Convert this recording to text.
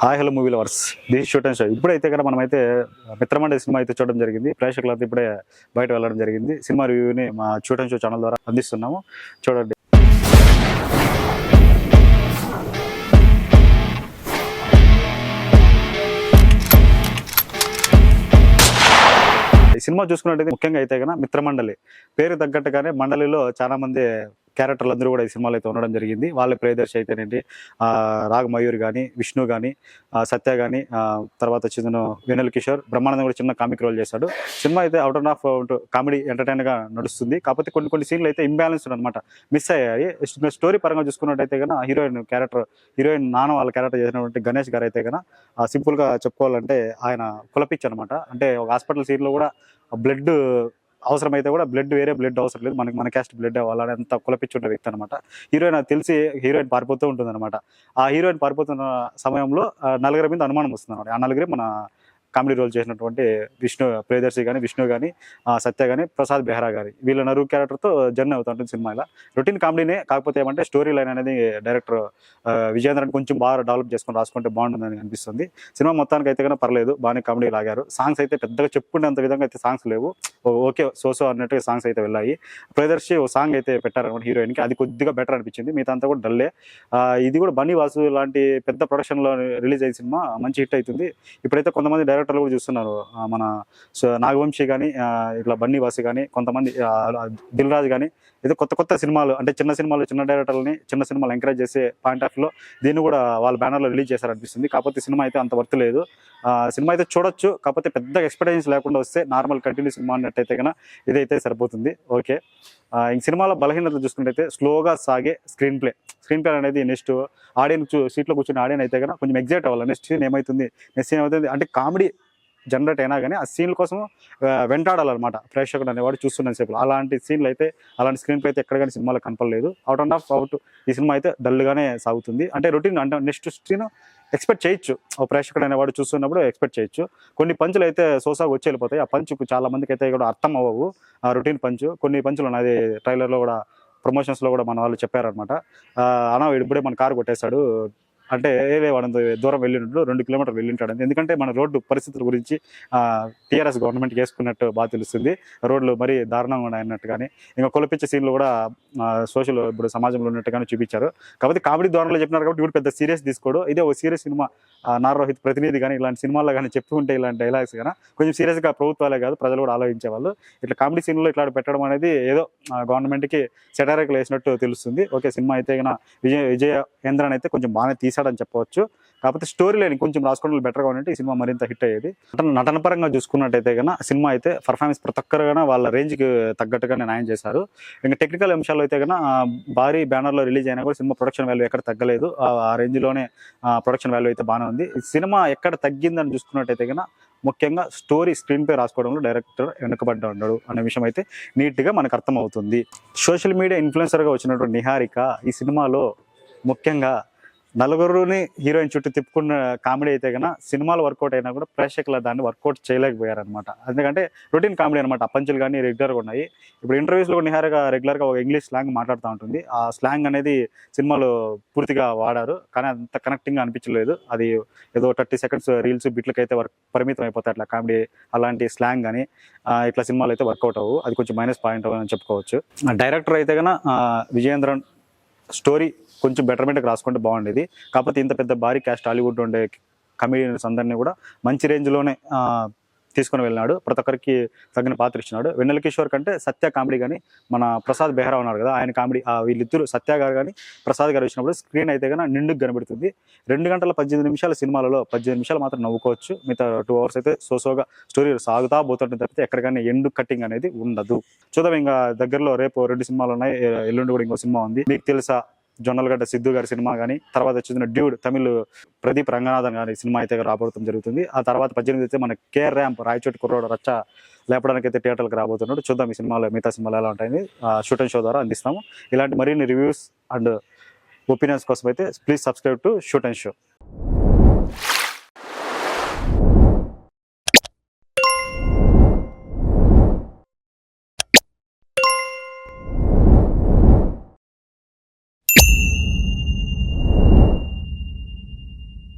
Hi hello movie lovers, this shoot and show. ఇప్పుడైతే కదా మనమైతే మిత్రమండలి సినిమా అయితే చూడడం జరిగింది. ప్రేక్షకులతో ఇప్పుడే బయట వెళ్ళడం జరిగింది. సినిమా రివ్యూని మా షూట్ అండ్ షో ఛానల్ ద్వారా అందిస్తున్నాము, చూడండి. ఈ సినిమా చూసుకున్నట్టయితే ముఖ్యంగా అయితే కన్నా మిత్రమండలి పేరు తగ్గట్టుగానే మండలిలో చాలా మంది క్యారెక్టర్లు అందరూ కూడా ఈ సినిమాలో అయితే ఉండడం జరిగింది. వాళ్ళ ప్రియదర్శి అయితేనేంటి, రాగమయూరి కానీ, విష్ణు కానీ, సత్య కానీ, తర్వాత వచ్చిన వెన్నెల కిషోర్, బ్రహ్మానందం కూడా చిన్న కామిక్ రోల్ చేశాడు. సినిమా అయితే అవుట్ అండ్ ఆఫ్ కామెడీ ఎంటర్టైన్గా నడుస్తుంది. కాకపోతే కొన్ని సీన్లు అయితే ఇంబ్యాలెన్స్డ్ అనమాట, మిస్ అయ్యాయి. స్టోరీ పరంగా చూసుకున్నట్టయితే కన్నా హీరోయిన్ నాన్న వాళ్ళ క్యారెక్టర్ చేసినటువంటి గణేష్ గారు అయితే కన్నా సింపుల్గా చెప్పుకోవాలంటే ఆయన కులపిచ్చి అనమాట. అంటే ఒక హాస్పిటల్ సీన్లో కూడా బ్లడ్ అవసరమైతే కూడా వేరే బ్లడ్ అవసరం లేదు, మన క్యాస్ట్ బ్లడ్ అవ్వాలని అంత కులపిచ్చుండే వ్యక్తి అనమాట. హీరోయిన్ అది తెలిసి హీరోయిన్ పారిపోతూ ఉంటుంది అనమాట. ఆ హీరోయిన్ పారిపోతున్న సమయంలో నలుగురి మీద అనుమానం వస్తుంది అనమాట. ఆ నలుగురే మన కామెడీ రోల్ చేసినటువంటి ప్రియదర్శి కానీ, విష్ణు కానీ, సత్య కానీ, ప్రసాద్ బెహ్రా గారి వీళ్ళ నలుగురు క్యారెక్టర్తో జర్నీ అవుతుంటుంది సినిమా. ఇలా రొటీన్ కామెడీనే, కాకపోతే ఏమంటే స్టోరీ లైన్ అనేది డైరెక్టర్ విజయేంద్రన్ కొంచెం బాగా డెవలప్ చేసుకొని రాసుకుంటే బాగుంటుందని అనిపిస్తుంది. సినిమా మొత్తానికి అయితే కన్నా పర్లేదు, బాగానే కామెడీ లాగారు. సాంగ్స్ అయితే పెద్దగా చెప్పుకునేంత విధంగా అయితే సాంగ్స్ లేవు, ఓకే సోసో అన్నట్టుగా సాంగ్స్ అయితే వెళ్ళాయి. ప్రియదర్శి ఓ సాంగ్ అయితే పెట్టారనమాట హీరోయిన్కి, అది కొద్దిగా బెటర్ అనిపించింది. మిగతా అంతా కూడా డల్లే. ఇది కూడా బన్నీ వాసు లాంటి పెద్ద ప్రొడక్షన్లో రిలీజ్ అయ్యే సినిమా మంచి హిట్ అవుతుంది. ఇప్పుడైతే కొంతమంది డైరెక్టర్లు కూడా చూస్తున్నారు, మన నాగవంశి కానీ, ఇట్లా బన్నీ వాసు కానీ, కొంతమంది దిల్ రాజు కానీ, ఏదో కొత్త సినిమాలు అంటే చిన్న డైరెక్టర్లని చిన్న సినిమాలు ఎంకరేజ్ చేసే పాయింట్ ఆఫ్ లో దీన్ని కూడా వాళ్ళ బ్యానర్లో రిలీజ్ చేశారనిపిస్తుంది. కాకపోతే సినిమా అయితే అంత వర్త్ లేదు. సినిమా అయితే చూడొచ్చు, కాకపోతే పెద్ద ఎక్స్పెక్టేషన్స్ లేకుండా వస్తే నార్మల్ కంటిన్యూ సినిమా అన్నట్టయితే కన్నా ఇదైతే సరిపోతుంది, ఓకే. ఇంక సినిమాలో బలహీనతలు చూసుకుంటే స్లోగా సాగే స్క్రీన్ ప్లే అనేది నెక్స్ట్ ఆడియన్స్ సీట్లో కూర్చుని ఆడియన్ అయితే కన్నా కొంచెం ఎగ్జైట్ అవ్వాలి. నెక్స్ట్ సీన్ ఏమవుతుంది అంటే కామెడీ జనరేట్ అయినా కానీ ఆ సీన్ల కోసం వెంటాడాలన్నమాట ప్రేక్షకుడు అనేవాడు చూస్తున్న సేపు. అలాంటి సీన్లు అయితే, అలాంటి స్క్రీన్ ప్లే అయితే ఎక్కడ కానీ సినిమాలో కనపడలేదు. అవుట్ ఈ సినిమా అయితే డల్గానే సాగుతుంది. అంటే రొటీన్, అంటే నెక్స్ట్ సీన్ ఎక్స్పెక్ట్ చేయొచ్చు, ఒక ప్రేక్షకుడు అనేవాడు చూస్తున్నప్పుడు ఎక్స్పెక్ట్ చేయొచ్చు. కొన్ని పంచులు అయితే సోసాగా వచ్చి వెళ్ళిపోతాయి. ఆ పంచు చాలా మందికి అయితే కూడా అర్థం అవ్వవు, ఆ రొటీన్ పంచు. కొన్ని పంచులు ఉన్నాయి, ట్రైలర్లో కూడా ప్రమోషన్స్లో కూడా మన వాళ్ళు చెప్పారనమాట. అనా ఇప్పుడే మన కారు కొట్టేశాడు అంటే వాడు దూరం వెళ్ళినట్లు 2 కిలోమీటర్లు వెళ్ళింటాడు. ఎందుకంటే మన రోడ్డు పరిస్థితుల గురించి టీఆర్ఎస్ గవర్నమెంట్ వేసుకున్నట్టు బాగా తెలుస్తుంది. రోడ్లు మరీ దారుణంగా ఉన్నాయన్నట్టు కానీ, ఇంకా కొలిపించే సీన్లు కూడా సోషల్ ఇప్పుడు సమాజంలో ఉన్నట్టుగానే చూపించారు. కాబట్టి కామెడీ ధోరణిలో చెప్పినారు కాబట్టి ఇప్పుడు పెద్ద సీరియస్ తీసుకోడు. ఇదే ఒక సీరియస్ సినిమా, నారా రోహిత్ ప్రతినిధి కానీ ఇలాంటి సినిమాల్లో కానీ చెప్పుకుంటే ఇలాంటి డైలాగ్స్ కానీ కొంచెం సీరియస్గా ప్రభుత్వాలే కాదు ప్రజలు కూడా ఆలోచించేవాళ్ళు. ఇట్లా కామెడీ సీన్లో ఇట్లా పెట్టడం అనేది ఏదో గవర్నమెంట్కి సెటారికల్ వేసినట్టు తెలుస్తుంది. ఓకే, సినిమా అయితే కన్నా విజయేంద్రన్ అయితే కొంచెం బాగానే తీసాడని చెప్పవచ్చు. కాకపోతే స్టోరీ లైన్ కొంచెం రాసుకోవడం బెటర్గా ఉంటే ఈ సినిమా మరింత హిట్ అయ్యేది. నటన పరంగా చూసుకున్నట్టయితే కన్నా సినిమా అయితే పర్ఫార్మెన్స్ ప్రతి ఒక్కరుగా వాళ్ళ రేంజ్కి తగ్గట్టుగానే న్యాయం చేశారు. ఇంకా టెక్నికల్ అంశాలు అయితే కన్నా భారీ బ్యానర్లో రిలీజ్ అయినా కూడా సినిమా ప్రొడక్షన్ వాల్యూ ఎక్కడ తగ్గలేదు. ఆ రేంజ్లోనే ప్రొడక్షన్ వాల్యూ అయితే బాగానే ఉంది. సినిమా ఎక్కడ తగ్గిందని చూసుకున్నట్టయితే కన్నా ముఖ్యంగా స్క్రీన్ పే రాసుకోవడంలో డైరెక్టర్ వెనుకబడ్డ ఉన్నాడు అనే విషయం అయితే నీట్గా మనకు అర్థమవుతుంది. సోషల్ మీడియా ఇన్ఫ్లుయెన్సర్గా వచ్చినటువంటి నిహారిక ఈ సినిమాలో ముఖ్యంగా నలుగురుని హీరోయిన్ చుట్టూ తిప్పుకున్న కామెడీ అయితే కన్నా సినిమాలు వర్కౌట్ అయినా కూడా ప్రేక్షకులు దాన్ని వర్కౌట్ చేయలేకపోయారనమాట. ఎందుకంటే రొటీన్ కామెడీ అనమాట, ఆ పంచులు కానీ రెగ్యులర్గా ఉన్నాయి. ఇప్పుడు ఇంటర్వ్యూస్లో నిహారిక రెగ్యులర్గా ఒక ఇంగ్లీష్ స్లాంగ్ మాట్లాడుతూ ఉంటుంది. ఆ స్లాంగ్ అనేది సినిమాలో పూర్తిగా వాడారు, కానీ అంత కనెక్టింగ్గా అనిపించలేదు. అది ఏదో 30 సెకండ్స్ రీల్స్ బిట్లకైతే పరిమితం అయిపోతాయి అట్లా కామెడీ. అలాంటి స్లాంగ్ కానీ ఇట్లా సినిమాలు అయితే వర్కౌట్ అవ్వవు, అది కొంచెం మైనస్ పాయింట్ అని చెప్పుకోవచ్చు. డైరెక్టర్ అయితే కన్నా విజయేంద్రన్ స్టోరీ కొంచెం బెటర్మెంట్కి రాసుకుంటే బాగుండేది. కాకపోతే ఇంత పెద్ద భారీ క్యాస్ట్ హాలీవుడ్ ఉండే కమెడియన్స్ అందరినీ కూడా మంచి రేంజ్లోనే తీసుకుని వెళ్ళినాడు, ప్రతి ఒక్కరికి తగిన పాత్ర ఇచ్చినాడు. వెన్నెల కిషోర్ కంటే సత్య కామెడీ కానీ, మన ప్రసాద్ బెహ్రా ఉన్నారు కదా ఆయన కామెడీ, వీళ్ళిద్దరు సత్య గారు కానీ ప్రసాద్ గారు వచ్చినప్పుడు స్క్రీన్ అయితే కానీ నిండుకు కనబడుతుంది. 2 గంటల 18 నిమిషాల సినిమాలలో 18 నిమిషాలు మాత్రం నవ్వుకోవచ్చు, మిగతా 2 అవర్స్ అయితే సోగా స్టోరీ సాగుతా పోతుంటుంది తప్పితే ఎక్కడికైనా ఎండు కట్టింగ్ అనేది ఉండదు. చూద్దాం, ఇంకా దగ్గరలో రేపు 2 సినిమాలు ఉన్నాయి, ఎల్లుండి కూడా ఇంకో సినిమా ఉంది. మీకు తెలుసా జొన్నలగడ్డ సిద్ధు గారి సినిమా కానీ, తర్వాత వచ్చిన డ్యూడ్ తమిళ్ ప్రదీప్ రంగనాథన్ గారి సినిమా అయితే రాబోవడం జరుగుతుంది. ఆ తర్వాత 18 అయితే మన కేఆర్ ర్యాంప్ రాయచోటి కుర్రోడు రచ్చ లేపడానికి అయితే థియేటర్కి రాబోతున్నాడు. చూద్దాం ఈ సినిమాలో మిగతా సినిమాలు ఎలా ఉంటాయని షూట్ అండ్ షో ద్వారా అందిస్తాము. ఇలాంటి మరిన్ని రివ్యూస్ అండ్ ఒపీనియన్స్ కోసం అయితే please subscribe to shoot and show.